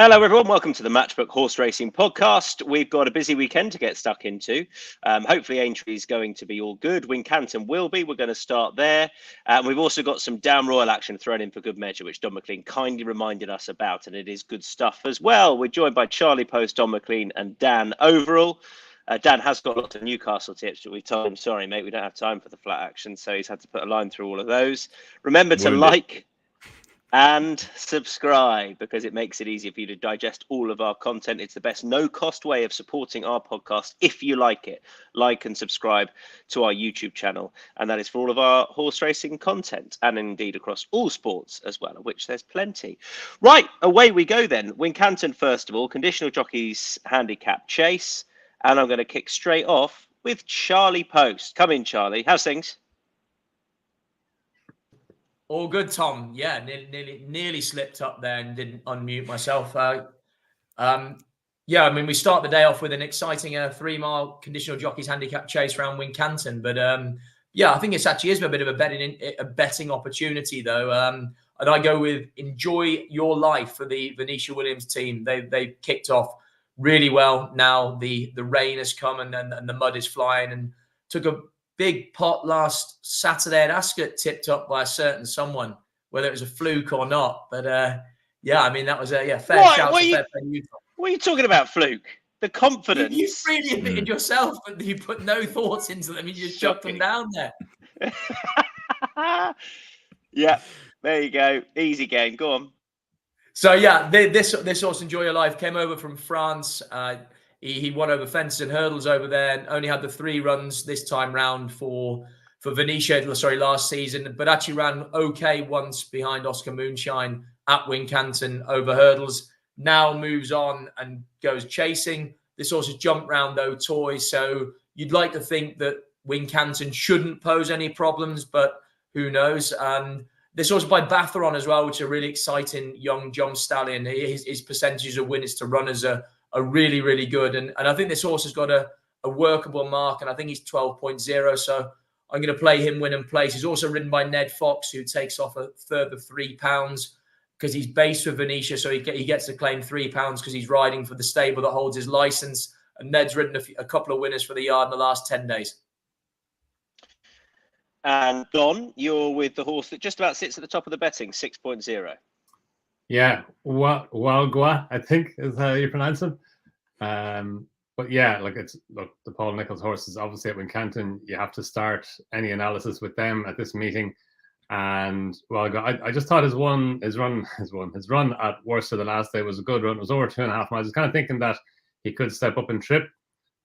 Hello, everyone. Welcome to the Matchbook Horse Racing Podcast. We've got a busy weekend to get stuck into. Hopefully, AINTREE is going to be all good. Wincanton will be. We're going to start there. We've also got some Down Royal action thrown in for good measure, which Donn McClean kindly reminded us about, and it is good stuff as well. We're joined by Charlie Poste, Donn McClean, and Dan Overall. Dan has got lots of Newcastle tips, but we told him, sorry, mate, we don't have time for the flat action, so he's had to put a line through all of those. Remember to like and subscribe, because it makes it easier for you to digest all of our content. It's the best no-cost way of supporting our podcast if you like it. Like and subscribe to our YouTube channel, and that is for all of our horse racing content, and indeed across all sports as well, of which there's plenty. Right, away we go then. Wincanton, first of all, conditional jockeys handicap chase, and I'm going to kick straight off with Charlie Poste. Come in, Charlie. How's things? All good, Tom. Yeah, nearly slipped up there and didn't unmute myself. Yeah, I mean, we start the day off with an exciting 3-mile conditional jockeys handicap chase around Wincanton. But yeah, I think it actually is a bit of a betting opportunity, though. And I go with Enjoy Your Life for the Venetia Williams team. They've kicked off really well. Now the rain has come and the mud is flying, and took a big pot last Saturday at Ascot, tipped up by a certain someone, whether it was a fluke or not. But yeah, I mean, that was a fair shout. What are you talking about, fluke? The confidence. You freely admitted yourself that you put no thoughts into them. You just chucked them down there. Yeah, there you go. Easy game. Go on. So yeah, this horse, Enjoy Your Life, came over from France. He won over fences and hurdles over there, and only had the 3 runs this time round for Venetia, last season, but actually ran okay once behind Oscar Moonshine at Wincanton over hurdles. Now moves on and goes chasing. This horse has jumped round, though, toy, so you'd like to think that Wincanton shouldn't pose any problems, but who knows? This horse by Batheron as well, which is a really exciting young jump stallion. His percentages of winners to runners are really, really good. And I think this horse has got a workable mark, and I think he's 12.0. So I'm going to play him win and place. He's also ridden by Ned Fox, who takes off a further £3 because he's based with Venetia. So he gets to claim £3 because he's riding for the stable that holds his license. And Ned's ridden a couple of winners for the yard in the last 10 days. And Don, you're with the horse that just about sits at the top of the betting, 6.0. Yeah, Walgua, I think is how you pronounce him. But yeah, the Paul Nicholls horse is obviously at Wincanton. You have to start any analysis with them at this meeting. And Walgua, I just thought his run at Worcester the last day was a good run. It was over 2.5 miles. I was kind of thinking that he could step up and trip,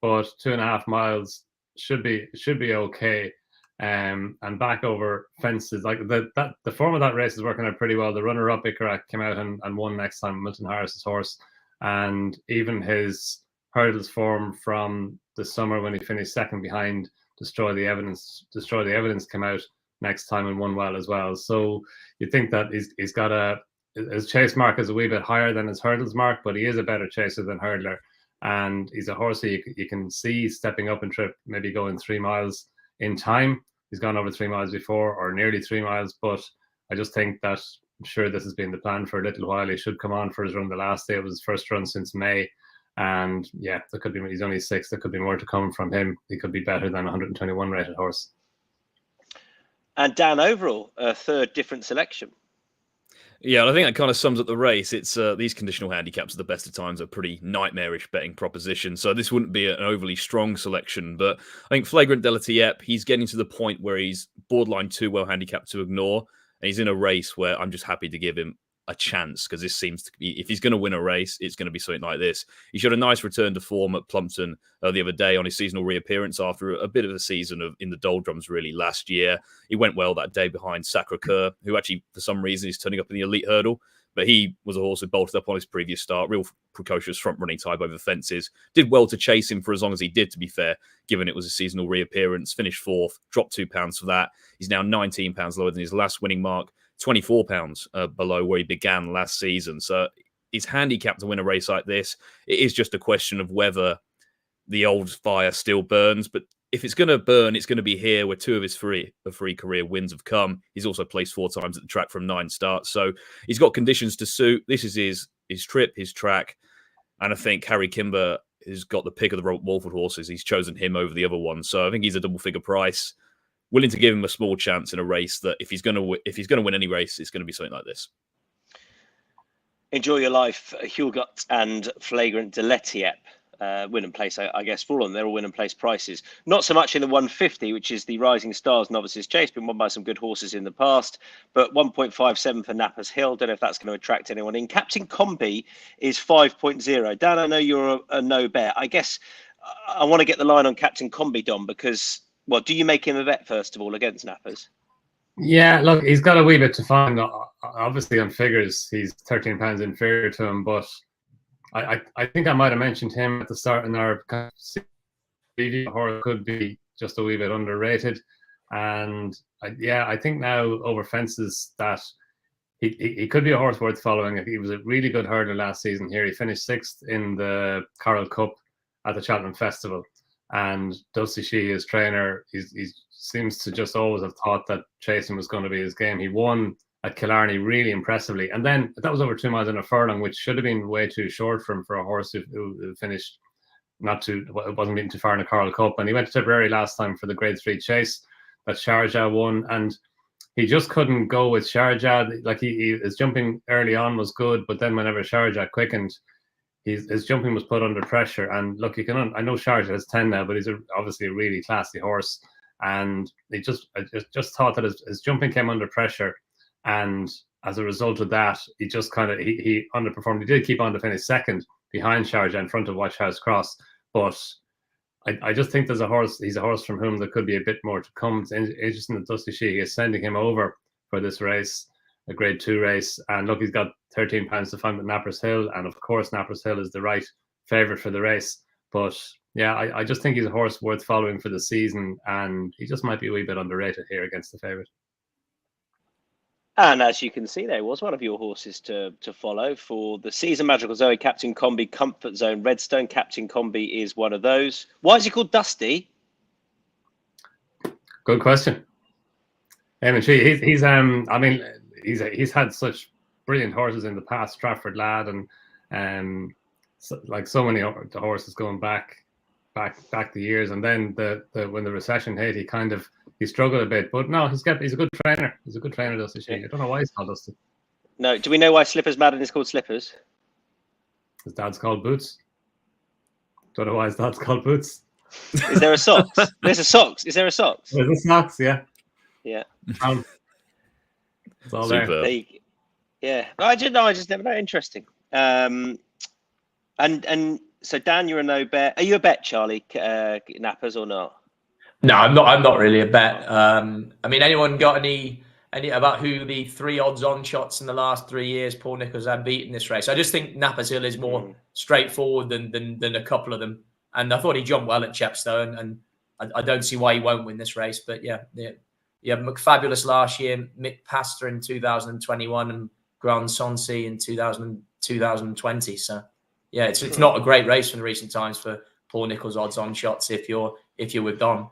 but 2.5 miles should be okay. And back over fences, like the form of that race is working out pretty well. The runner-up Ikarak came out and won next time, Milton Harris's horse, and even his hurdles form from the summer when he finished second behind Destroy the Evidence came out next time and won well as well. So you think that he's got his chase mark is a wee bit higher than his hurdles mark, but he is a better chaser than hurdler, and he's a horse that you can see stepping up and trip, maybe going 3 miles in time. He's gone over 3 miles before, or nearly 3 miles, but I just think that, I'm sure this has been the plan for a little while. He should come on for his run the last day. It was his first run since May, and yeah, he's only 6. There could be more to come from him. He could be better than a 121 rated horse. And Dan Overall, a third different selection. Yeah, and I think that kind of sums up the race. It's these conditional handicaps at the best of times are pretty nightmarish betting proposition. So this wouldn't be an overly strong selection. But I think Flagrant Delatiep, he's getting to the point where he's borderline too well handicapped to ignore. And he's in a race where I'm just happy to give him a chance, because this seems to be, if he's going to win a race, it's going to be something like this. He showed a nice return to form at Plumpton the other day on his seasonal reappearance after a bit of a season in the doldrums really last year. He went well that day behind Sacre-Cœur, who actually for some reason is turning up in the elite hurdle, but he was a horse who bolted up on his previous start, real precocious front running type over fences. Did well to chase him for as long as he did, to be fair, given it was a seasonal reappearance. Finished 4th, dropped £2 for that. He's now £19 lower than his last winning mark, £24 below where he began last season. So he's handicapped to win a race like this. It is just a question of whether the old fire still burns. But if it's going to burn, it's going to be here where 2 of his three career wins have come. He's also placed 4 times at the track from 9 starts. So he's got conditions to suit. This is his his trip, his track, and I think Harry Kimber has got the pick of the Walford horses. He's chosen him over the other one, so I think he's a double figure price. Willing to give him a small chance in a race that if he's going to win any race, it's going to be something like this. Enjoy Your Life, Hugot and Flagrant Deletiep. Win and place, I guess, for all of them. They're all win and place prices. Not so much in the 150, which is the Rising Stars Novices Chase, been won by some good horses in the past, but 1.57 for Nappers Hill. Don't know if that's going to attract anyone in. Captain Combi is 5.0. Dan, I know you're a no bet. I guess I want to get the line on Captain Combi, Dom, because, well, do you make him a bet, first of all, against Nappers? Yeah, look, he's got a wee bit to find. Obviously, on figures, he's 13 pounds inferior to him, but I think I might have mentioned him at the start in our preview. Horse could be just a wee bit underrated, and I think now over fences that he could be a horse worth following. He was a really good hurdler last season here. He finished 6th in the Coral Cup at the Cheltenham Festival, and Dusty Shee, his trainer, he seems to just always have thought that chasing was going to be his game. He won at Killarney really impressively, and then that was over 2 miles in a furlong, which should have been way too short for him for a horse who finished wasn't beaten too far in the Coral Cup. And he went to Tipperary last time for the Grade 3 chase that Sharjah won, and he just couldn't go with Sharjah. Like his jumping early on was good, but then whenever Sharjah quickened, his jumping was put under pressure. And look, I know Sharjah has 10 now, but he's obviously a really classy horse, and I just thought that his jumping came under pressure. And as a result of that, he just he underperformed. He did keep on to finish 2nd behind Sharjah in front of Watchhouse Cross. But I just think he's a horse from whom there could be a bit more to come. It's interesting that Dusty Shee is sending him over for this race, a Grade 2 race. And look, he's got 13 pounds to find with Nappers Hill. And of course, Nappers Hill is the right favourite for the race. But yeah, I just think he's a horse worth following for the season. And he just might be a wee bit underrated here against the favourite. And as you can see, there was one of your horses to follow for the season. Magical Zoe, Captain Combi, Comfort Zone, Redstone. Captain Combi is one of those. Why is he called Dusty? Good question. He's had such brilliant horses in the past. Stratford Lad and so many horses going back the years, and then when the recession hit, he struggled a bit. But no, he's a good trainer. He's a good trainer, Dusty Shee. I don't know why he's called Dusty. No, do we know why Slippers Madden is called Slippers? His dad's called Boots. Don't know why his dad's called Boots. Is there a socks? There's a socks. Is there a socks? There's a socks, yeah. Yeah. It's all there. Yeah. I just never know. Interesting. And so Dan, you're a no bet. Are you a bet, Charlie, Nappers, or not? No, I'm not really a bet. I mean, anyone got any about who the 3 odds-on shots in the last 3 years Paul Nicholls had beaten this race? I just think Nappers Hill is more straightforward than a couple of them. And I thought he jumped well at Chepstow, and I don't see why he won't win this race. But yeah, McFabulous last year, Mick Pastor in 2021, and Grand Sancy in 2020. So yeah, it's not a great race in recent times for Paul Nicholls odds-on shots if you're with Don.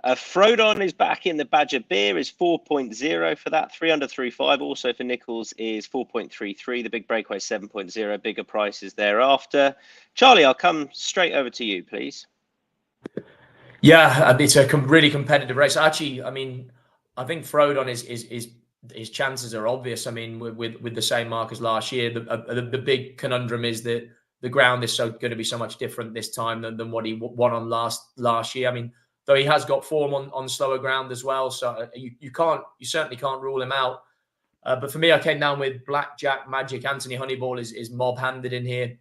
Frodon is back in the Badger Beer, is 4.0 for that. 3 under 3.5 also for Nicholls is 4.33. The Big Breakaway 7.0. Bigger prices thereafter. Charlie, I'll come straight over to you, please. Yeah, it's a really competitive race. Actually, I mean, I think Frodon his chances are obvious. I mean, with the same mark as last year, the big conundrum is that the ground is going to be so much different this time than what he won on last year. I mean, though he has got form on slower ground as well, so you certainly can't rule him out. But for me, I came down with Blackjack Magic. Anthony Honeyball is mob-handed in here.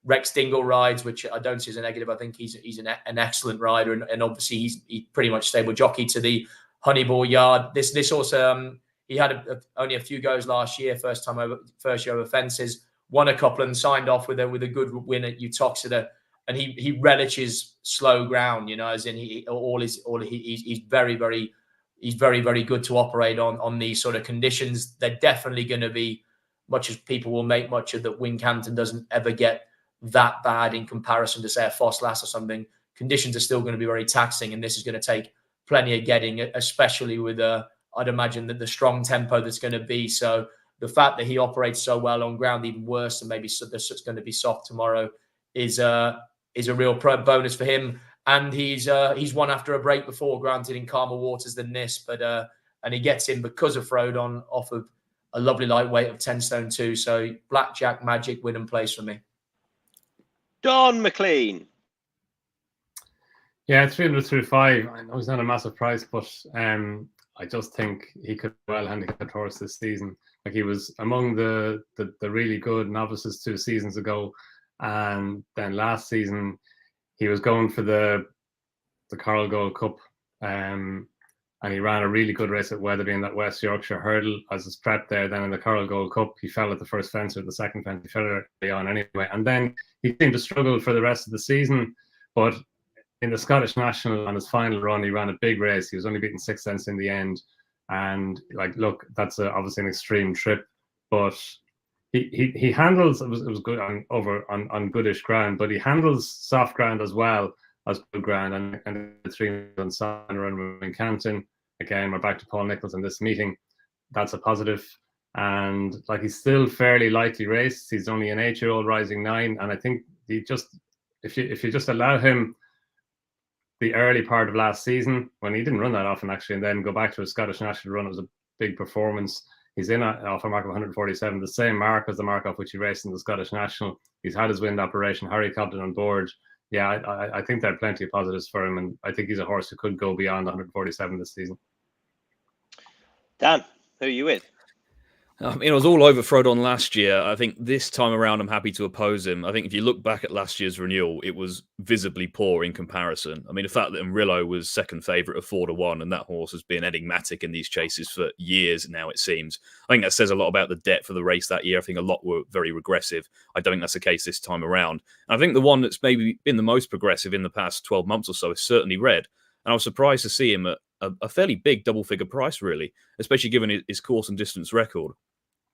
Rex Dingle rides, which I don't see as a negative. I think he's an excellent rider, and obviously he's pretty much stable jockey to the Honeyball yard. This also he had only a few goes last year, first year over fences, won a couple and signed off with a good win at Uttoxeter. And he relishes slow ground, as in he's very, very good to operate on these sort of conditions. They're definitely going to be, much as people will make much of that Wincanton doesn't ever get that bad in comparison to, say, a Foss Lass or something. Conditions are still going to be very taxing, and this is going to take plenty of getting, especially with I'd imagine that the strong tempo that's going to be. So the fact that he operates so well on ground, even worse than maybe that's going to be soft tomorrow, is a real bonus for him. And he's won after a break before, granted in calmer waters than this, but and he gets in because of Frodon off of a lovely lightweight of 10 stone 2. So blackjack, magic, win and place for me. Donn McClean. Yeah, 300 through 5. I know he's not a massive price, but I just think he could well handicap a horse this season. Like, he was among the really good novices 2 seasons ago, and then last season he was going for the Coral Gold Cup, and he ran a really good race at Wetherby in that West Yorkshire Hurdle as his prep there. Then in the Coral Gold Cup, he fell at the first fence, or the second fence. He fell early on anyway, and then he seemed to struggle for the rest of the season. But in the Scottish National, on his final run, he ran a big race. He was only beaten 6 cents in the end. And like, look, that's obviously an extreme trip, but he handles, it was good on goodish ground, but he handles soft ground as well as good ground. And the 3 on Son run with WINCANTON. Again, we're back to Paul Nicholls in this meeting. That's a positive. And like, he's still fairly lightly raced. He's only an 8-year-old rising 9. And I think if you just allow him the early part of last season, when he didn't run that often actually, and then go back to a Scottish National run, it was a big performance. He's in off a mark of 147, the same mark as the mark off which he raced in the Scottish National. He's had his wind operation. Harry Cobden on board. Yeah, I think there are plenty of positives for him, and I think he's a horse who could go beyond 147 this season. Dan, who are you with? I mean, I was all over Frodon last year. I think this time around, I'm happy to oppose him. I think if you look back at last year's renewal, it was visibly poor in comparison. I mean, the fact that Murillo was second favourite of 4-1, and that horse has been enigmatic in these chases for years now, it seems. I think that says a lot about the depth of the race that year. I think a lot were very regressive. I don't think that's the case this time around. And I think the one that's maybe been the most progressive in the past 12 months or so is certainly Red. And I was surprised to see him at a fairly big double-figure price, really, especially given his course and distance record.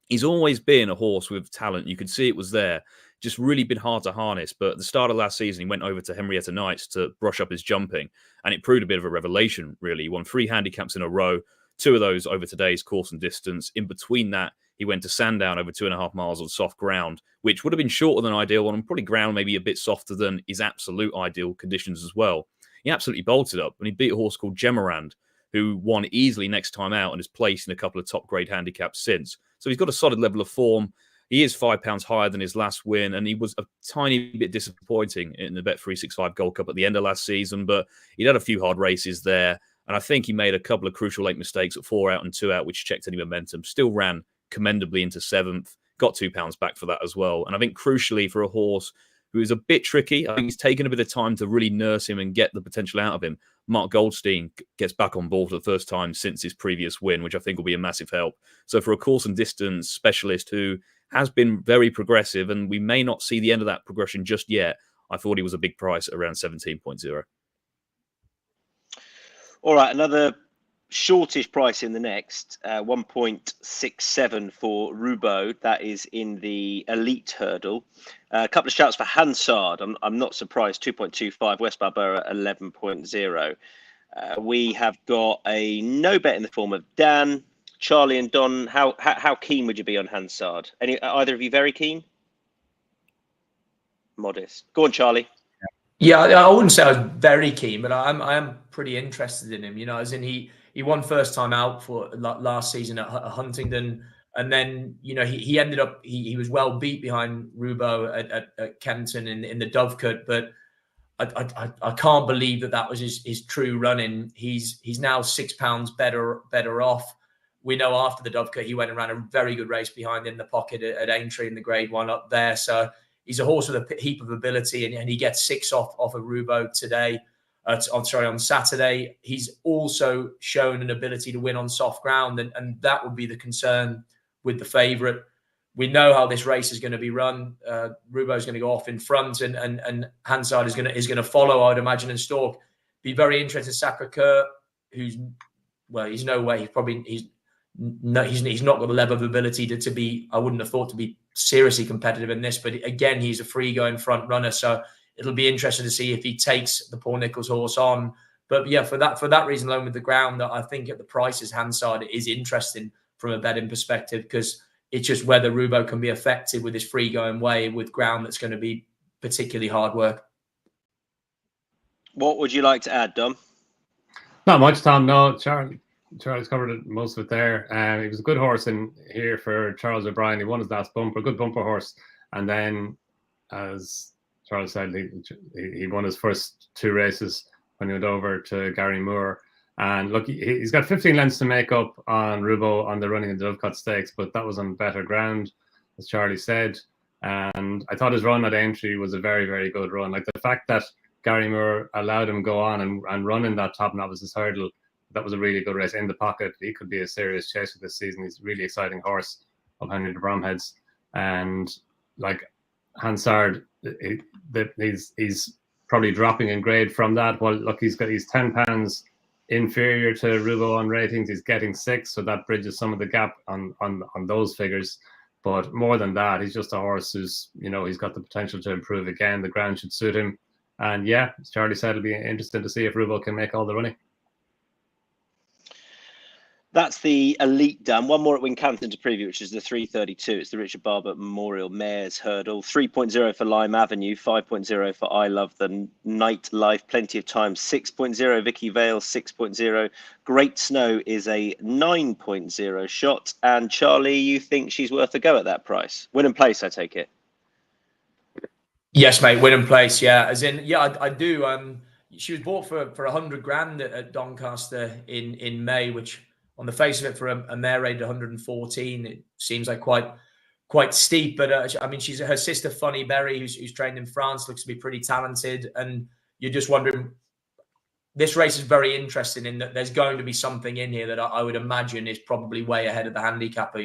He's always been a horse with talent. You could see it was there. Just really been hard to harness. But at the start of last season, he went over to Henrietta Knights to brush up his jumping. And it proved a bit of a revelation, really. He won 3 handicaps in a row, 2 of those over today's course and distance. In between that, he went to Sandown over 2.5 miles on soft ground, which would have been shorter than ideal one, and probably ground maybe a bit softer than his absolute ideal conditions as well. He absolutely bolted up, and he beat a horse called Gemarand, who won easily next time out and has placed in a couple of top-grade handicaps since. So he's got a solid level of form. He is £5 higher than his last win, and he was a tiny bit disappointing in the Bet365 Gold Cup at the end of last season, but he'd had a few hard races there, and I think he made a couple of crucial late mistakes at 4 out and 2 out, which checked any momentum. Still ran commendably into 7th, got £2 back for that as well. And I think crucially for a horse who is a bit tricky, I think he's taken a bit of time to really nurse him and get the potential out of him. Mark Goldstein gets back on board for the first time since his previous win, which I think will be a massive help. So for a course and distance specialist who has been very progressive, and we may not see the end of that progression just yet, I thought he was a big price at around 17.0. All right, another shortish price in the next, 1.67 for Roubaud. That is in the elite hurdle. A couple of shouts for Hansard. I'm not surprised. 2.25. West Barbera 11.0. We have got a no bet in the form of Dan, Charlie, and Don. How keen would you be on Hansard? Either of you very keen? Modest. Go on, Charlie. Yeah, I wouldn't say I was very keen, but I am pretty interested in him. You know, as in he won first time out for last season at Huntingdon, and then he ended up he was well beat behind Roubaud at Kenton in the Dovecote, but I can't believe that was his true running. He's now £6 better off. We know after the Dovecote he went and ran a very good race behind in the pocket at Aintree in the Grade 1 up there. So he's a horse with a heap of ability, and he gets 6 off of Roubaud today. On Saturday. He's also shown an ability to win on soft ground, and that would be the concern with the favourite. We know how this race is going to be run. Roubaud is going to go off in front, and Hansard is going to follow, I'd imagine, and stalk. Be very interested in Sacré-Cœur, he's no way. He's not got the level of ability to be. I wouldn't have thought to be seriously competitive in this, but again, he's a free-going front runner, so it'll be interesting to see if he takes the Paul Nicholls horse on. But yeah, for that reason alone with the ground, that I think at the prices, Hansard is interesting from a betting perspective, because It's just whether Rubo can be effective with his free going way with ground that's going to be particularly hard work. What would you like to add, Dom? Not much, Tom. No, Charles covered most of it there. He was a good horse in here for Charles O'Brien. He won his last bumper, good bumper horse. And then, as Charles said, he won his first 2 races when he went over to Gary Moore. And look, he's got 15 lengths to make up on Rubo on the running of the Dovecote Stakes, but that was on better ground, as Charlie said. And I thought his run at Aintree was a very, very good run. Like the fact that Gary Moore allowed him go on and run in that top novices hurdle, that was a really good race in the pocket. He could be a serious chaser this season. He's a really exciting horse of Henry de Bromhead's. And like Hansard, he's probably dropping in grade from that. Well, look, he's 10 pounds inferior to Rubo on ratings. He's getting 6, so that bridges some of the gap on those figures. But more than that, he's just a horse who's, he's got the potential to improve again. The ground should suit him. And yeah, as Charlie said, it'll be interesting to see if Rubo can make all the running. That's the elite done. One more at Wincanton to preview, which is the 332. It's the Richard Barber Memorial Mares Hurdle. 3.0 for Lime Avenue, 5.0 for I Love the Nightlife, Plenty of Time, 6.0 Vicky Vale, 6.0. Great Snow is a 9.0 shot. And Charlie, you think she's worth a go at that price? Win and place, I take it. Yes, mate, win and place. Yeah, as in, yeah, I do. She was bought for 100 grand at Doncaster in May, which, on the face of it, for a mare rated 114, it seems like quite steep. But I mean, she's her sister Funny Berry, who's trained in France, looks to be pretty talented. And you're just wondering, this race is very interesting in that there's going to be something in here that I would imagine is probably way ahead of the handicapper.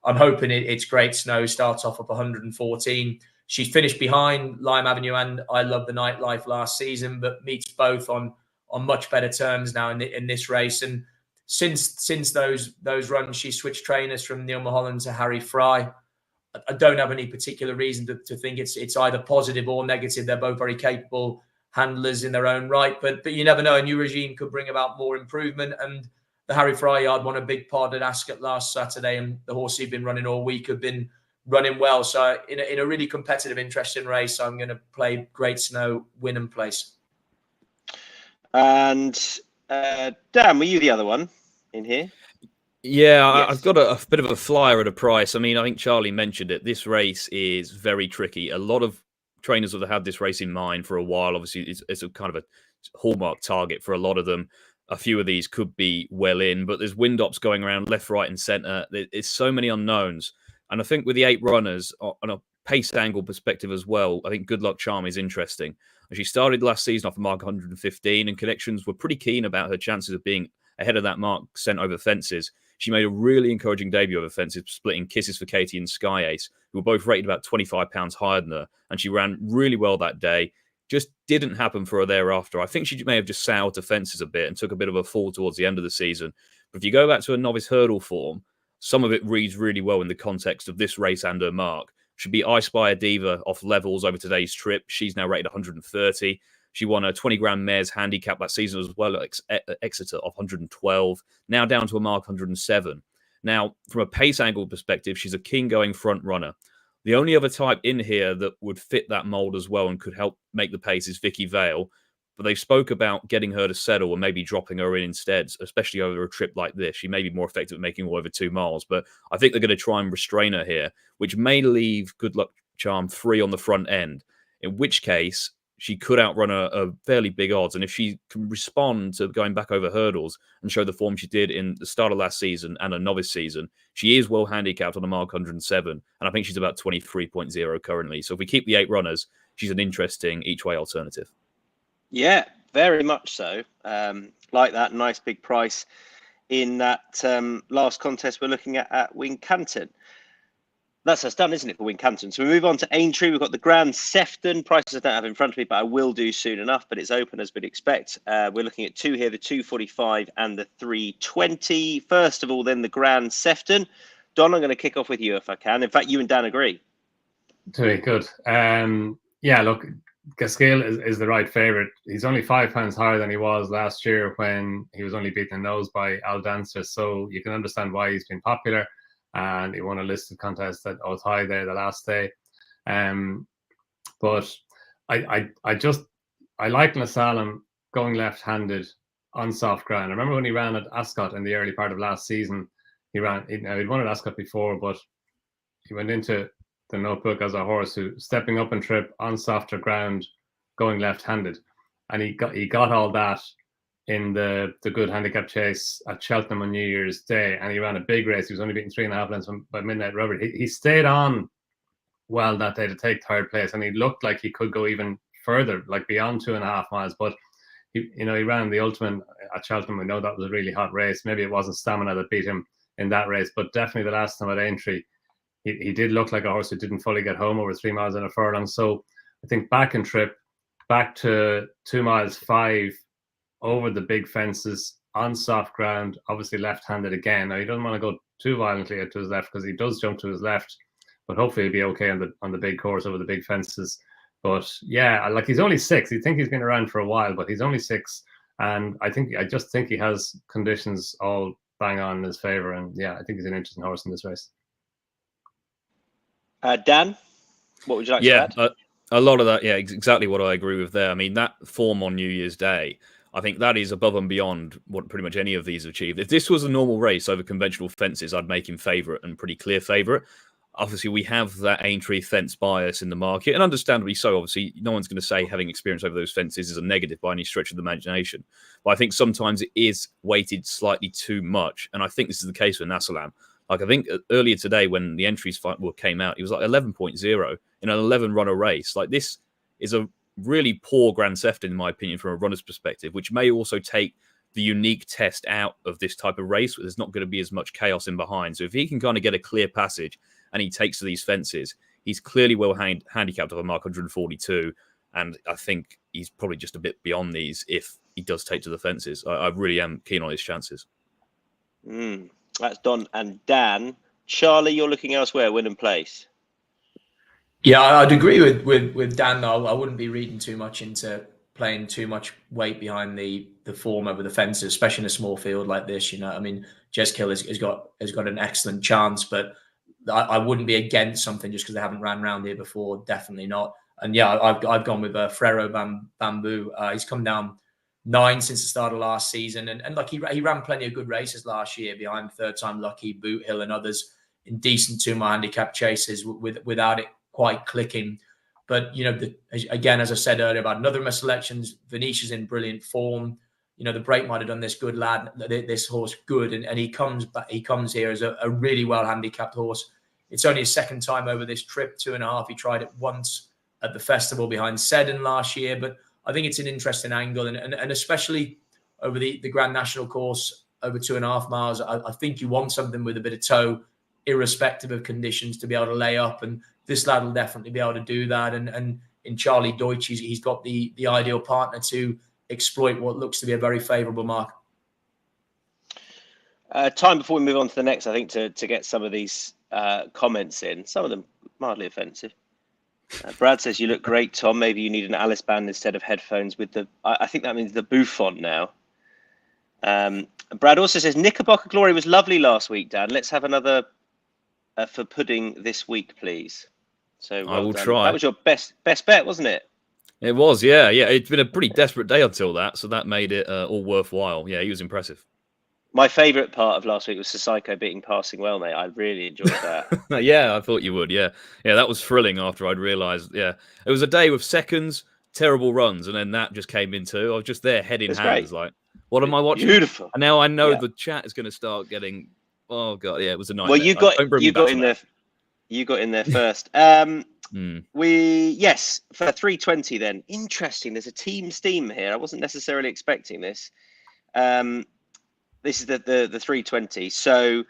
I'm hoping it's Great Snow, starts off up 114. She's finished behind Lime Avenue and I Love the Nightlife last season, but meets both on much better terms now in this race. And since those runs, she switched trainers from Neil Mulholland to Harry Fry. I don't have any particular reason to think it's either positive or negative. They're both very capable handlers in their own right, but you never know. A new regime could bring about more improvement. And the Harry Fry yard won a big part at Ascot last Saturday, and the horse he'd been running all week have been running well. So in a really competitive, interesting race, I'm going to play Great Snow, win and place. And Dan, were you the other one in here? Yeah, Yes. I've got a bit of a flyer at a price. I mean, I think Charlie mentioned it. This race is very tricky. A lot of trainers have had this race in mind for a while. Obviously, it's a kind of a hallmark target for a lot of them. A few of these could be well in, but there's wind ops going around left, right, and centre. There's so many unknowns. And I think with the 8 runners, on a pace angle perspective as well, I think Good Luck Charm is interesting. She started last season off a mark 115, and connections were pretty keen about her chances of being ahead of that mark sent over fences. She made a really encouraging debut over fences, splitting Kisses for Katie and Sky Ace, who were both rated about 25 pounds higher than her. And she ran really well that day. Just didn't happen for her thereafter. I think she may have just soured to fences a bit and took a bit of a fall towards the end of the season. But if you go back to a novice hurdle form, some of it reads really well in the context of this race and her mark. Should be I Spy a Diva off levels over today's trip. She's now rated 130. She won a 20 grand mares handicap that season as well at Exeter of 112. Now down to a mark 107. Now, from a pace angle perspective, she's a keen going front runner. The only other type in here that would fit that mold as well and could help make the pace is Vicky Vale. But they spoke about getting her to settle and maybe dropping her in instead, especially over a trip like this. She may be more effective at making all over 2 miles, but I think they're going to try and restrain her here, which may leave Good Luck Charm 3 on the front end, in which case she could outrun a fairly big odds. And if she can respond to going back over hurdles and show the form she did in the start of last season and a novice season, she is well handicapped on a mark 107. And I think she's about 23.0 currently. So if we keep the 8 runners, she's an interesting each-way alternative. Yeah, very much so. Like that nice big price in that last contest we're looking at Wincanton. That's us done, isn't it, for Wincanton? So we move on to Aintree. We've got the Grand Sefton. Prices I don't have in front of me, but I will do soon enough. But it's open as we'd expect. We're looking at 2 here, the 245 and the 320. First of all, then the Grand Sefton. Don, I'm going to kick off with you if I can. In fact, you and Dan agree. Very good. Yeah, look, Gaskill is the right favourite. He's only 5 pounds higher than he was last year when he was only beaten in nose by Al Dancer. So you can understand why he's been popular. and he won a listed contest at Othai there the last day. But I like Nasalem going left-handed on soft ground. I remember when he ran at Ascot in the early part of last season. He'd won at Ascot before, but he went into the notebook as a horse who stepping up and trip on softer ground, going left-handed, and he got all that in the good handicap chase at Cheltenham on New Year's Day, and he ran a big race. He was only beaten 3.5 lengths by Midnight Robert. He stayed on well that day to take third place, and he looked like he could go even further, like beyond 2.5 miles. But he ran the ultimate at Cheltenham. We know that was a really hot race. Maybe it wasn't stamina that beat him in that race, but definitely the last time at Aintree, he did look like a horse who didn't fully get home over 3 miles in a furlong. So I think back and trip, back to 2 miles 5 over the big fences on soft ground, obviously left-handed again. Now he doesn't want to go too violently to his left because he does jump to his left, but hopefully he'll be okay on the big course over the big fences. But yeah, like he's only 6. You think he's been around for a while, but he's only 6, and I just think he has conditions all bang on in his favour. And yeah, I think he's an interesting horse in this race. Dan, what would you like to add? A lot of that, yeah, exactly what I agree with there. I mean, that form on New Year's Day, I think that is above and beyond what pretty much any of these have achieved. If this was a normal race over conventional fences, I'd make him favourite and pretty clear favourite. Obviously, we have that Aintree fence bias in the market, and understandably so. Obviously, no one's going to say having experience over those fences is a negative by any stretch of the imagination. But I think sometimes it is weighted slightly too much, and I think this is the case with Nasalam. Like, I think earlier today when the entries came out, it was like 11.0 in an 11-runner race. Like, this is a really poor Grand Theft, in my opinion, from a runner's perspective, which may also take the unique test out of this type of race where there's not going to be as much chaos in behind. So if he can kind of get a clear passage and he takes to these fences, he's clearly well handicapped of a mark 142. And I think he's probably just a bit beyond these if he does take to the fences. I really am keen on his chances. That's Don and Dan. Charlie, you're looking elsewhere, win and place. Yeah, I'd agree with Dan, though. I wouldn't be reading too much into playing too much weight behind the form over the fences, especially in a small field like this. I mean, Jeskill has got an excellent chance, but I wouldn't be against something just because they haven't ran around here before. Definitely not. And yeah, I've gone with Frero Bamboo. He's come down 9 since the start of last season, and like he ran plenty of good races last year behind Third Time Lucky, Boot Hill, and others in decent 2-mile handicap chases without it quite clicking. But again, as I said earlier about another of my selections, Venetia's in brilliant form. The break might have done this horse good, and he comes here as a really well handicapped horse. It's only his second time over this trip, 2.5. He tried it once at the festival behind Seddon last year, but I think it's an interesting angle, and especially over the Grand National course over 2.5 miles. I think you want something with a bit of toe, irrespective of conditions, to be able to lay up, and this lad will definitely be able to do that. And in Charlie Deutsch, he's got the ideal partner to exploit what looks to be a very favourable mark. Time before we move on to the next, I think, to get some of these comments in, some of them mildly offensive. Brad says, you look great, Tom. Maybe you need an Alice band instead of headphones with the... I think that means the bouffant now. Brad also says, Knickerbocker Glory was lovely last week, Dan. Let's have another for pudding this week, please. So I will try. That was your best bet, wasn't it? It was, yeah. It's been a pretty desperate day until that, so that made it all worthwhile. Yeah, he was impressive. My favourite part of last week was Sissoko beating Passing Well, mate. I really enjoyed that. Yeah, I thought you would. Yeah, that was thrilling after I'd realised. Yeah, it was a day with seconds, terrible runs, and then that just came into. I was just there, head in hands, like, what am I watching? Beautiful. And now I know the chat is going to start getting. Oh god, yeah, it was a nightmare. Well, you got in there. You got in there first. Yes, for 320 then. Interesting. There's a team steam here. I wasn't necessarily expecting this. This is the 320. So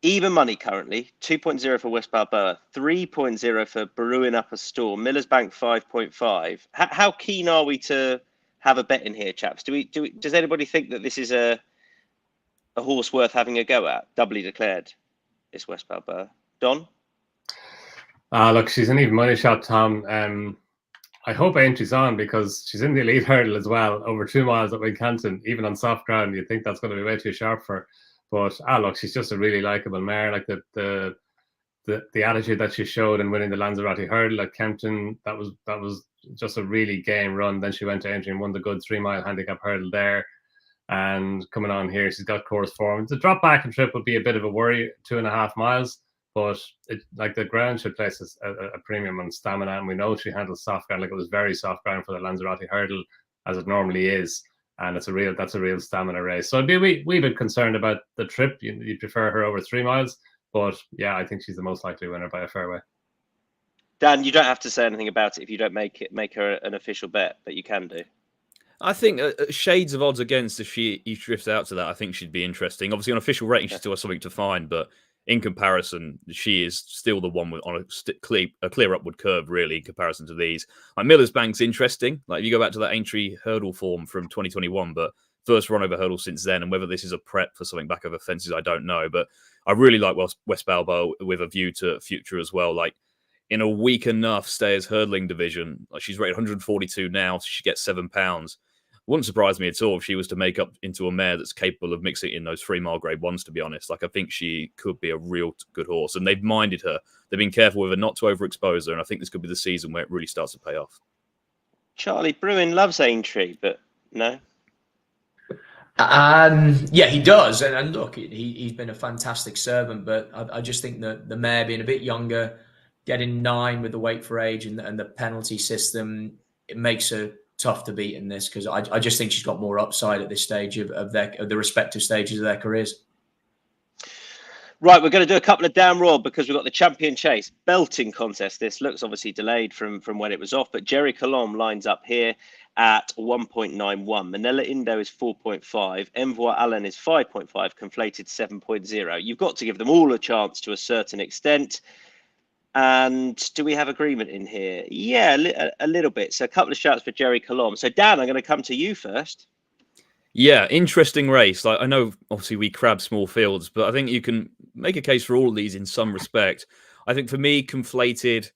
even money currently, 2.0 for West Balboa, 3.0 for Berwyn Upper Storm, Miller's Bank 5.5. How keen are we to have a bet in here, chaps? Does anybody think that this is a horse worth having a go at? Doubly declared, is West Balboa. Don? Look, she's an even money shot, Tom. I hope Aintree's on because she's in the elite hurdle as well, over 2 miles at Wincanton, even on soft ground. You'd think that's going to be way too sharp for her. But look, she's just a really likable mare. Like the attitude that she showed in winning the Lanzarote hurdle at Kempton, that was just a really game run. Then she went to Aintree and won the good 3 mile handicap hurdle there. And coming on here, she's got course form. The drop back and trip would be a bit of a worry, 2.5 miles. But like the ground should place a premium on stamina, and we know she handles soft ground. Like it was very soft ground for the Lanzarote hurdle, as it normally is, and that's a real stamina race. So I'd be a wee bit concerned about the trip. You prefer her over 3 miles, but yeah, I think she's the most likely winner by a fair way. Dan, you don't have to say anything about it if you don't make her an official bet, but you can do. I think shades of odds against if she drifts out to that, I think she'd be interesting. Obviously, on official rating, she still has something to find, but in comparison, she is still the one on a clear upward curve, really, in comparison to these. Like Miller's Bank's interesting. Like if you go back to that Aintree hurdle form from 2021, but first run over hurdle since then, and whether this is a prep for something back over fences, I don't know. But I really like West Balboa with a view to future as well. Like in a weak enough stayers hurdling division, like she's rated 142 now, so she gets £7. Wouldn't surprise me at all if she was to make up into a mare that's capable of mixing in those 3 mile grade ones, to be honest. Like, I think she could be a real good horse. And they've minded her. They've been careful with her not to overexpose her. And I think this could be the season where it really starts to pay off. Charlie Bruin loves Aintree, but no. Yeah, he does. And look, he's been a fantastic servant. But I just think that the mare being a bit younger, getting 9 with the weight for age and the penalty system, it makes her tough to beat in this, because I just think she's got more upside at this stage of the respective stages of their careers. Right, we're going to do a couple of down raw because we've got the Champion Chase belting contest. This looks obviously delayed from when it was off, but Jerry Colombe lines up here at 1.91. Manila Indo is 4.5. Envoy Allen is 5.5. Conflated 7.0. You've got to give them all a chance to a certain extent. And do we have agreement in here? Yeah, a little bit. So a couple of shouts for Jerry Colombe. So Dan, I'm going to come to you first. Yeah, interesting race. Like I know, obviously, we crab small fields, but I think you can make a case for all of these in some respect. I think for me, Conflated,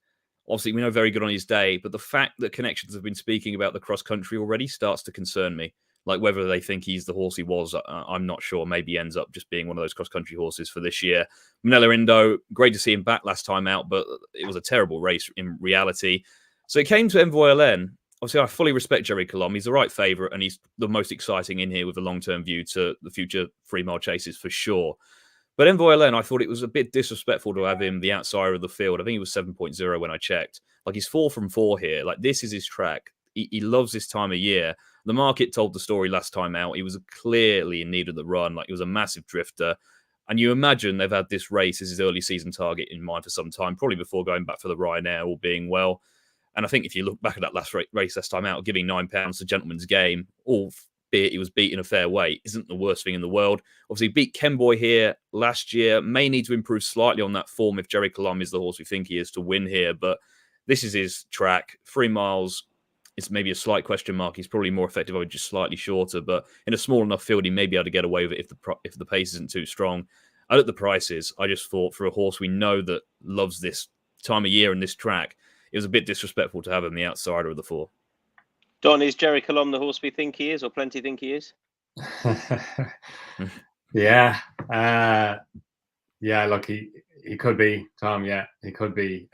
obviously, we know very good on his day, but the fact that Connections have been speaking about the cross country already starts to concern me. Like whether they think he's the horse he was, I'm not sure. Maybe he ends up just being one of those cross-country horses for this year. Manila Indo, great to see him back last time out, but it was a terrible race in reality. So it came to Envoy Allen. Obviously, I fully respect Jerry Colombe. He's the right favourite, and he's the most exciting in here with a long-term view to the future 3 mile chases for sure. But Envoy Allen, I thought it was a bit disrespectful to have him the outsider of the field. I think he was 7.0 when I checked. Like he's 4 from 4 here. Like this is his track. He loves this time of year. The market told the story last time out. He was clearly in need of the run. Like he was a massive drifter. And you imagine they've had this race as his early season target in mind for some time, probably before going back for the Ryanair, all being well. And I think if you look back at that last race last time out, giving £9 to Gentleman's Game, albeit he was beaten a fair weight, isn't the worst thing in the world. Obviously, beat Kenboy here last year. May need to improve slightly on that form if Jerry Colombe is the horse we think he is to win here. But this is his track. 3 miles. It's maybe a slight question mark. He's probably more effective over just slightly shorter, but in a small enough field, he may be able to get away with it if the pace isn't too strong. I looked at the prices. I just thought for a horse we know that loves this time of year and this track, it was a bit disrespectful to have him the outsider of the 4. Don, is Jerry Colombe the horse we think he is, or plenty think he is? Yeah. Look, he could be, Tom. Yeah, he could be.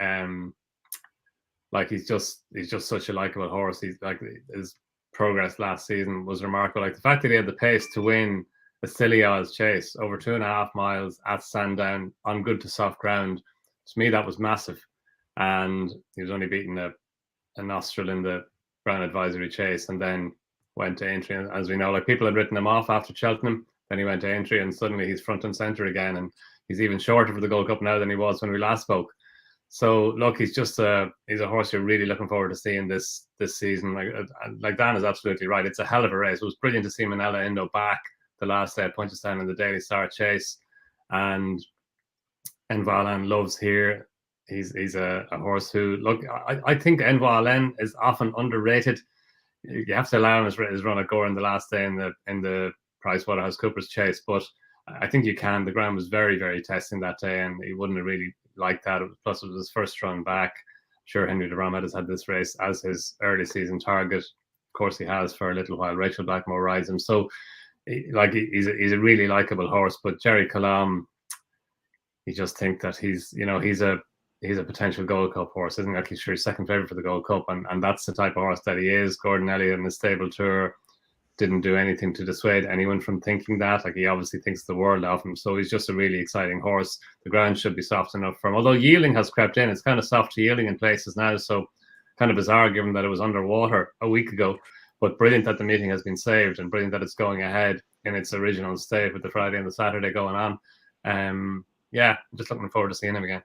Like he's just such a likable horse. He's like his progress last season was remarkable. Like the fact that he had the pace to win the Silly Oz Chase over 2.5 miles at Sandown on good to soft ground. To me, that was massive. And he was only beating a Nostril in the Brown Advisory Chase, and then went to Aintree. And as we know, like people had written him off after Cheltenham. Then he went to Aintree, and suddenly he's front and centre again. And he's even shorter for the Gold Cup now than he was when we last spoke. So look, he's just he's a horse you're really looking forward to seeing this season. Like Dan is absolutely right. It's a hell of a race. It was brilliant to see Manila Indo back the last day at Punchestown in the Daily Star Chase, and Envoy Allen loves here. He's a horse who, look, I think Envoy Allen is often underrated. You have to allow him his run at Gore in the last day in the PricewaterhouseCoopers Chase, but I think you can. The ground was very, very testing that day, and he wouldn't have really liked that. Plus, it was his first run back. I'm sure Henry de Bromhead has had this race as his early season target. Of course, he has for a little while. Rachel Blackmore rides him. So he's a really likable horse. But Jerry Colombe, you just think that he's a potential Gold Cup horse. Isn't actually sure he's second favourite for the Gold Cup, and that's the type of horse that he is. Gordon Elliott in the Stable Tour didn't do anything to dissuade anyone from thinking that. Like, he obviously thinks the world of him. So he's just a really exciting horse. The ground should be soft enough for him. Although yielding has crept in, it's kind of soft yielding in places now. So kind of bizarre given that it was underwater a week ago. But brilliant that the meeting has been saved, and brilliant that it's going ahead in its original state with the Friday and the Saturday going on. Yeah, I'm just looking forward to seeing him again.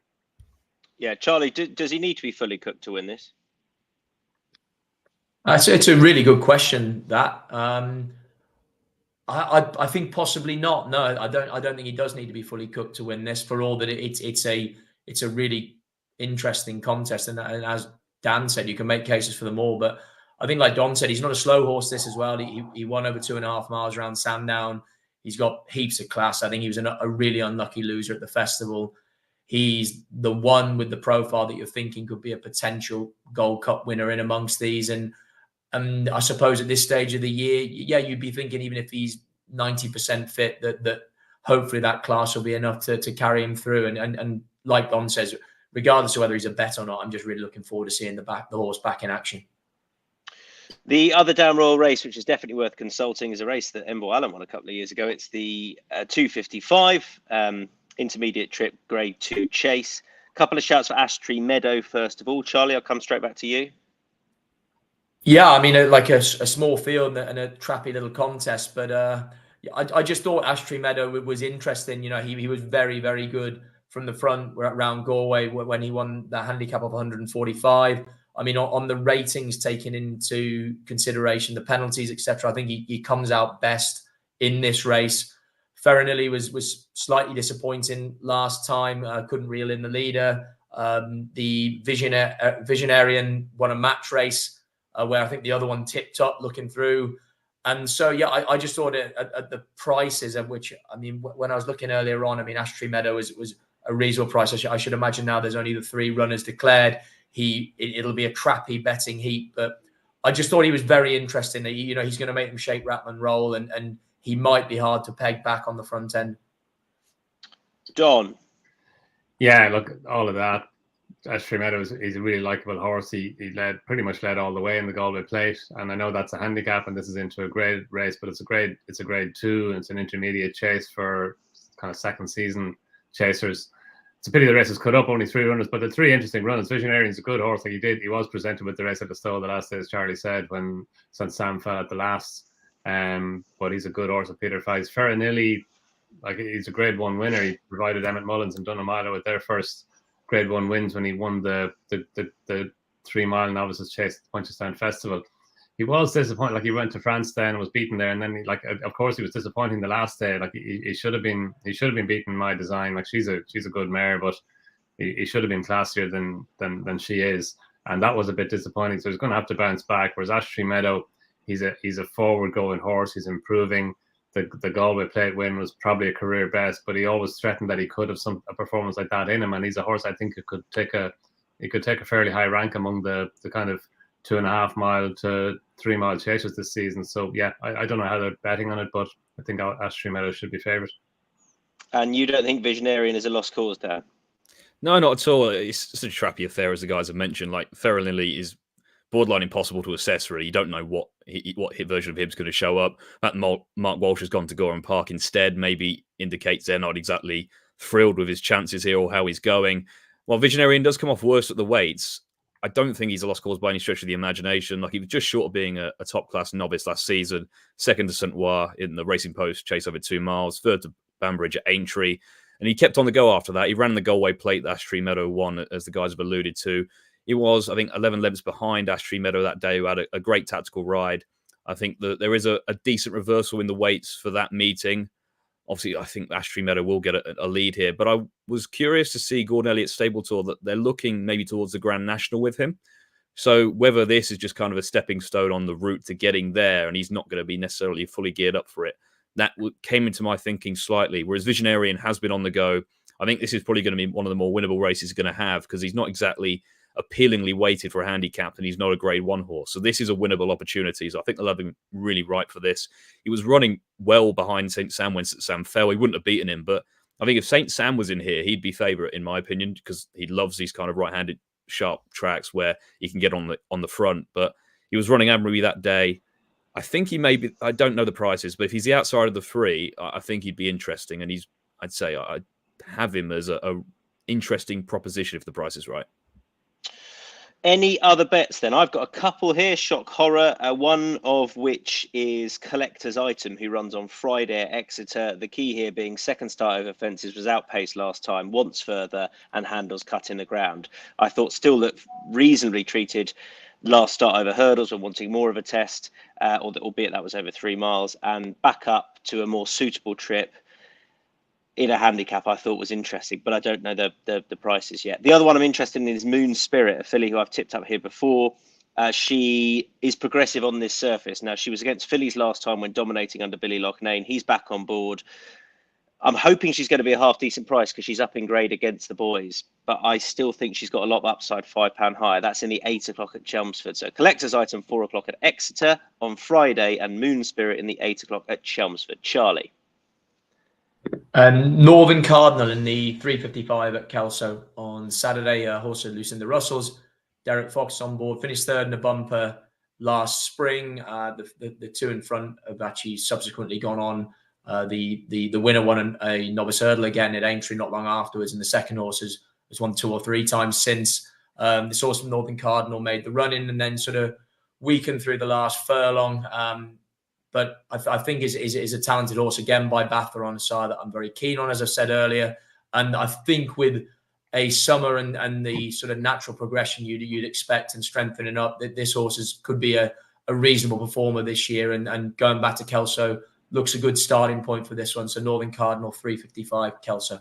Yeah, Charlie, does he need to be fully cooked to win this? It's a really good question. That I think possibly not. No, I don't think he does need to be fully cooked to win this. For all that it's a really interesting contest, and as Dan said, you can make cases for them all. But I think, like Don said, he's not a slow horse. This as well. He won over 2.5 miles around Sandown. He's got heaps of class. I think he was a really unlucky loser at the festival. He's the one with the profile that you're thinking could be a potential Gold Cup winner in amongst these. And I suppose at this stage of the year, yeah, you'd be thinking even if he's 90% fit, that hopefully that class will be enough to carry him through. And like Don says, regardless of whether he's a bet or not, I'm just really looking forward to seeing the horse back in action. The other Down Royal race, which is definitely worth consulting, is a race that Embo Allen won a couple of years ago. It's the 255 intermediate trip Grade 2 chase. Couple of shouts for Ashtree Meadow first of all. Charlie, I'll come straight back to you. Yeah, I mean, like a small field and a trappy little contest, but I just thought Ashtree Meadow was interesting. He was very, very good from the front around Galway when he won that handicap of 145. I mean, on the ratings taken into consideration, the penalties, etc., I think he comes out best in this race. Ferranilli was slightly disappointing last time. Couldn't reel in the leader. The Visionarian won a match race where I think the other one tipped up looking through. And so, yeah, I just thought at the prices at which, I mean, when I was looking earlier on, I mean, Ashtree Meadow was a reasonable price. I should imagine now there's only the 3 runners declared. It'll be a trappy betting heat, but I just thought he was very interesting. He's going to make them shake, rattle, and roll, and he might be hard to peg back on the front end. Don. Yeah, look, all of that. Ashtree Meadow is a really likable horse. He pretty much led all the way in the Galway Plate, and I know that's a handicap, and this is into a grade race, but it's a grade 2, and it's an intermediate chase for kind of second season chasers. It's a pity the race is cut up, only 3 runners, but the 3 interesting runners. Visionarian's a good horse. Like he was presented with the race at the Stowe the last day, as Charlie said, when St. Sam fell at the last. But he's a good horse with Peter Fies. Ferranilli, like, he's a Grade 1 winner. He provided Emmett Mullins and Dunamila with their first Grade 1 wins when he won the 3-mile novices chase at the Punchestown Festival. He was disappointed. Like, he went to France then and was beaten there, and then of course he was disappointing the last day. Like, he should have been beaten My Design. Like, she's a good mare, but he should have been classier than she is, and that was a bit disappointing. So he's going to have to bounce back. Whereas Ashtree Meadow, he's a forward going horse. He's improving. The Galway Plate win was probably a career best, but he always threatened that he could have a performance like that in him, and he's a horse I think it could take a fairly high rank among the kind of 2.5 mile to 3 mile chasers this season. So yeah, I don't know how they're betting on it, but I think Ashtree Meadow should be favourite. And you don't think Visionarian is a lost cause, Dan? No, not at all. It's such a trappy affair, as the guys have mentioned. Like, Ferranilli is borderline impossible to assess, really. You don't know what hit version of him is going to show up. That Mark Walsh has gone to Gorham Park instead, maybe indicates they're not exactly thrilled with his chances here or how he's going. While Visionarian does come off worse at the weights, I don't think he's a lost cause by any stretch of the imagination. Like, he was just short of being a top-class novice last season, second to St. Ouen in the Racing Post chase over 2 miles, third to Banbridge at Aintree, and he kept on the go after that. He ran the Galway Plate that Ashtree Meadow won, as the guys have alluded to. He was, I think, 11 lengths behind Ashtree Meadow that day, who had a great tactical ride. I think that there is a decent reversal in the weights for that meeting. Obviously, I think Ashtree Meadow will get a lead here, but I was curious to see Gordon Elliott's stable tour that they're looking maybe towards the Grand National with him. So whether this is just kind of a stepping stone on the route to getting there, and he's not going to be necessarily fully geared up for it, that came into my thinking slightly. Whereas Visionarian has been on the go. I think this is probably going to be one of the more winnable races he's going to have, because he's not exactly appealingly weighted for a handicap, and he's not a Grade 1 horse. So this is a winnable opportunity. So I think they'll have him really right for this. He was running well behind St. Sam when St. Sam fell. He wouldn't have beaten him, but I think if St. Sam was in here, he'd be favourite in my opinion, because he loves these kind of right-handed sharp tracks where he can get on the front. But he was running admirably that day. I think he may be, I don't know the prices, but if he's the outside of the 3, I think he'd be interesting. And I'd say I'd have him as a interesting proposition if the price is right. Any other bets then? I've got a couple here. Shock horror, one of which is Collector's Item, who runs on Friday at Exeter. The key here being second start over fences, was outpaced last time, wants further, and handles cut in the ground. I thought still looked reasonably treated last start over hurdles when wanting more of a test, albeit that was over 3 miles, and back up to a more suitable trip in a handicap I thought was interesting, but I don't know the prices yet. The other one I'm interested in is Moon Spirit, a filly who I've tipped up here before. She is progressive on this surface. Now, she was against fillies last time when dominating under Billy Loughnane. He's back on board. I'm hoping she's going to be a half decent price because she's up in grade against the boys, but I still think she's got a lot of upside, £5 higher. That's in the 8 o'clock at Chelmsford. So Collector's Item 4 o'clock at Exeter on Friday, and Moon Spirit in the 8 o'clock at Chelmsford. Charlie. Northern Cardinal in the 3:55 at Kelso on Saturday. Horse of Lucinda Russell's. Derek Fox on board, finished third in the bumper last spring. The 2 in front have actually subsequently gone on. The winner won a novice hurdle again at Aintree not long afterwards, and the second horse has won 2 or 3 times since. This horse from Northern Cardinal made the run in and then sort of weakened through the last furlong. But I think is a talented horse again by Bathur on a side that I'm very keen on, as I said earlier. And I think with a summer and the sort of natural progression you'd expect and strengthening up, that this horse could be a reasonable performer this year. And going back to Kelso looks a good starting point for this one. So Northern Cardinal 3:55 Kelso.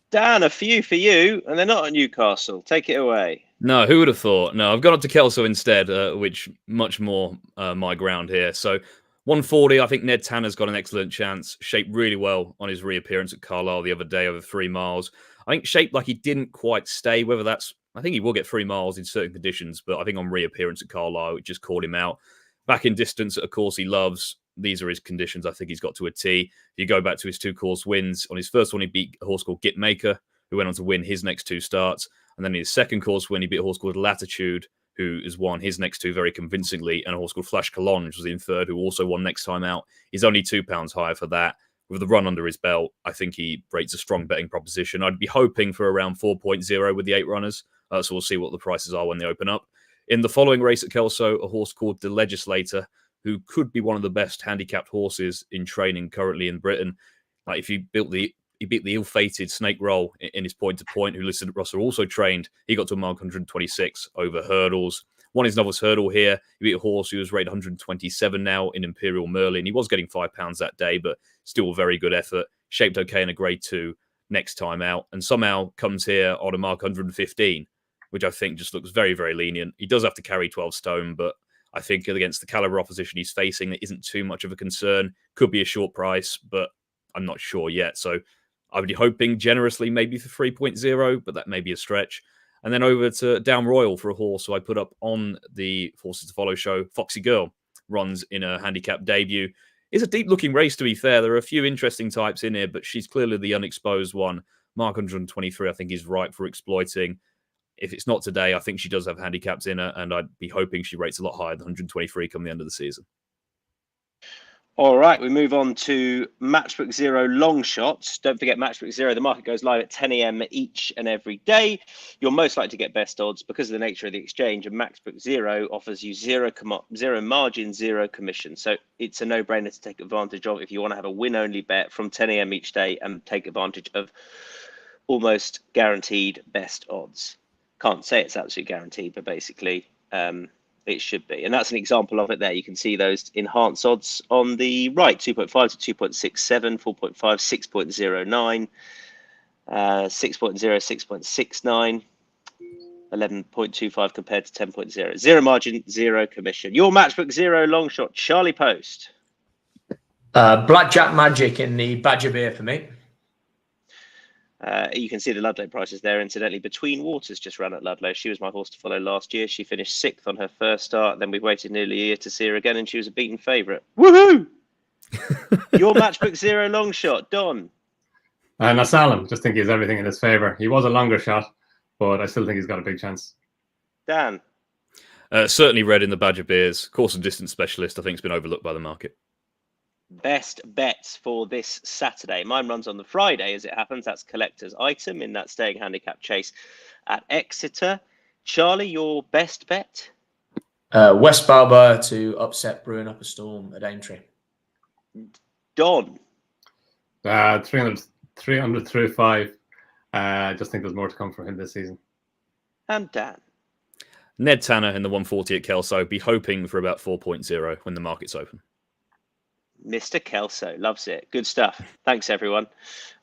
Dan, a few for you, and they're not at Newcastle. Take it away. No, who would have thought? No, I've gone up to Kelso instead, which much more my ground here. So 140, I think Ned Tanner's got an excellent chance. Shaped really well on his reappearance at Carlisle the other day over 3 miles. I think shaped like he didn't quite stay, whether that's... I think he will get 3 miles in certain conditions, but I think on reappearance at Carlisle, it just called him out. Back in distance at a course he loves. These are his conditions. I think he's got to a T. If you go back to his 2 course wins, on his first one, he beat a horse called Git Maker, who went on to win his next 2 starts. And then in his second course win, he beat a horse called Latitude, who has won his next 2 very convincingly, and a horse called Flash Collonge was in third, who also won next time out. He's only £2 higher for that. With the run under his belt, I think he rates a strong betting proposition. I'd be hoping for around 4.0 with the 8 runners, so we'll see what the prices are when they open up. In the following race at Kelso, a horse called The Legislator, who could be one of the best handicapped horses in training currently in Britain. Like if he beat the ill-fated Snake Roll in his point-to-point, who Lucinda Russell also trained. He got to a mark 126 over hurdles. Won his novice hurdle here. He beat a horse who was rated 127 now in Imperial Merlin. He was getting £5 that day, but still a very good effort. Shaped okay in a grade 2 next time out. And somehow comes here on a mark 115, which I think just looks very, very lenient. He does have to carry 12 stone, but I think against the caliber opposition he's facing, it isn't too much of a concern. Could be a short price, but I'm not sure yet. So I would be hoping generously maybe for 3.0, but that may be a stretch. And then over to Down Royal for a horse who I put up on the Horses to Follow show. Foxy Girl runs in a handicap debut. It's a deep-looking race, to be fair. There are a few interesting types in here, but she's clearly the unexposed one. Mark 123, I think, is ripe for exploiting. If it's not today, I think she does have handicaps in her, and I'd be hoping she rates a lot higher than 123 come the end of the season. All right, we move on to Matchbook Zero long shots. Don't forget Matchbook Zero. The market goes live at 10 a.m. each and every day. You're most likely to get best odds because of the nature of the exchange. And Matchbook Zero offers you zero margin, zero commission. So it's a no-brainer to take advantage of if you want to have a win-only bet from 10 a.m. each day and take advantage of almost guaranteed best odds. Can't say it's absolutely guaranteed, but basically it should be. And that's an example of it there. You can see those enhanced odds on the right, 2.5 to 2.67, 4.5, 6.09, 6.0, 6.69, 11.25 compared to 10.0. Zero margin, zero commission. Your Matchbook Zero long shot, Charlie Post. Blackjack Magic in the Badger Beer for me. You can see the Ludlow prices there, incidentally. Between Waters just ran at Ludlow. She was my horse to follow last year. She finished 6th on her first start. Then we waited nearly a year to see her again, and she was a beaten favourite. Woohoo! Your Matchbook Zero long shot, Don. Nasalim, just think he has everything in his favour. He was a longer shot, but I still think he's got a big chance. Dan. Certainly Red in the Badger Beers. Course and distance specialist, I think, has been overlooked by the market. Best bets for this Saturday. Mine runs on the Friday, as it happens. That's collector's item in that staying handicap chase at Exeter. Charlie, your best bet? West Balboa to upset Brewing Up a Storm at Aintree. Don. 300 through 5. I just think there's more to come from him this season. And Dan. Ned Tanner in the 140 at Kelso. Be hoping for about 4.0 when the market's open. Mr. Kelso loves it. Good stuff. Thanks, everyone.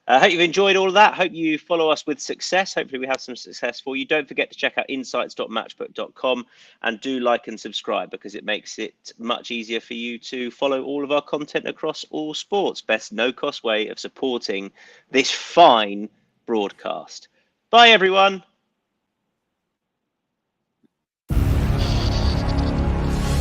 Hope you've enjoyed all of that. Hope you follow us with success. Hopefully we have some success for you. Don't forget to check out insights.matchbook.com and do like and subscribe, because it makes it much easier for you to follow all of our content across all sports. Best no-cost way of supporting this fine broadcast. Bye, everyone.